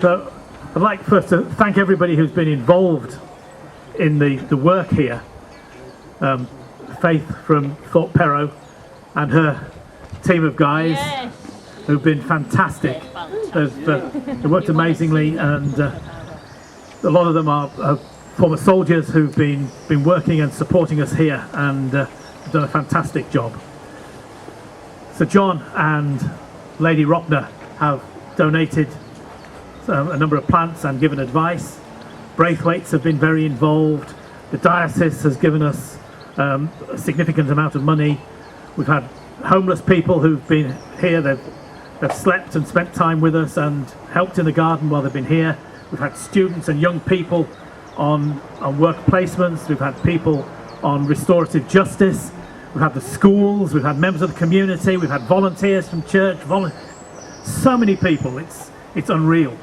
So I'd like first to thank everybody who's been involved in the work here. Faith from Thorpe Perrow and her team of guys who've been fantastic. They've worked amazingly, and a lot of them are former soldiers who've been working and supporting us here, and have done a fantastic job. So John and Lady Rockner have donated a number of plants and given advice. Braithwaites have been very involved. The diocese has given us a significant amount of money. We've had homeless people who've been here. They've slept and spent time with us and helped in the garden while they've been here. We've had students and young people on work placements. We've had people on restorative justice. We've had the schools. We've had members of the community. We've had volunteers from church. So many people. It's unreal.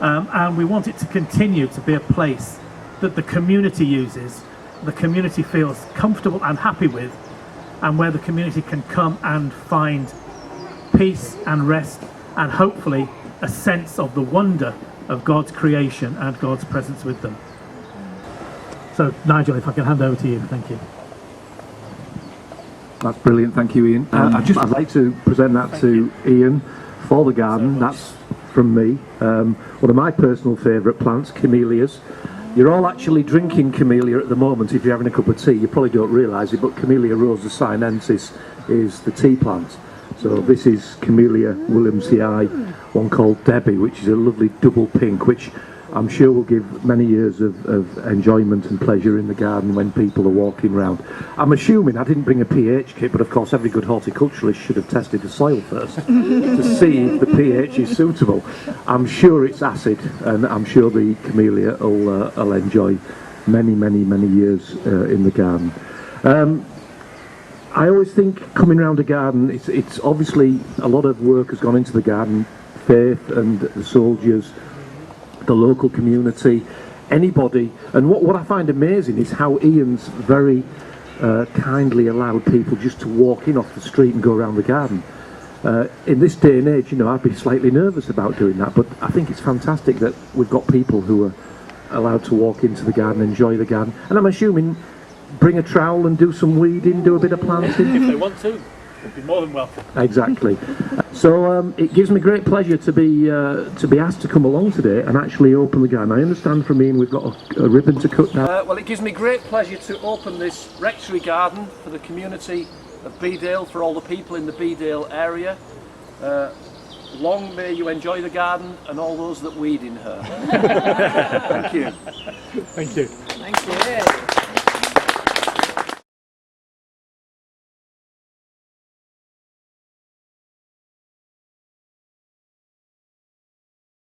And we want it to continue to be a place that the community uses, the community feels comfortable and happy with, and where the community can come and find peace and rest, and hopefully a sense of the wonder of God's creation and God's presence with them. So Nigel, if I can hand over to you, thank you. That's brilliant, thank you, Ian. I'd like to present that to Ian for the garden. That's from me. One of my personal favourite plants, camellias. You're all actually drinking camellia at the moment. If you're having a cup of tea, you probably don't realise it, but Camellia rosa sinensis is the tea plant. So this is Camellia williamsii, one called Debbie, which is a lovely double pink, which I'm sure will give many years of enjoyment and pleasure in the garden when people are walking around. I'm assuming I didn't bring a pH kit, but of course every good horticulturalist should have tested the soil first to see if the pH is suitable. I'm sure it's acid, and I'm sure the camellia will enjoy many, many, many years in the garden. I always think coming around a garden, it's obviously a lot of work has gone into the garden. Faith and the soldiers, the local community, anybody. And what I find amazing is how Ian's very kindly allowed people just to walk in off the street and go around the garden. In this day and age, you know, I'd be slightly nervous about doing that, but I think it's fantastic that we've got people who are allowed to walk into the garden, enjoy the garden, and I'm assuming bring a trowel and do some weeding, do a bit of planting. If they want to, they'd be more than welcome. Exactly. So it gives me great pleasure to be asked to come along today and actually open the garden. I understand from Ian we've got a ribbon to cut now. Well, it gives me great pleasure to open this rectory garden for the community of Bedale, for all the people in the Bedale area. Long may you enjoy the garden and all those that weed in her. Thank you. Thank you. Thank you.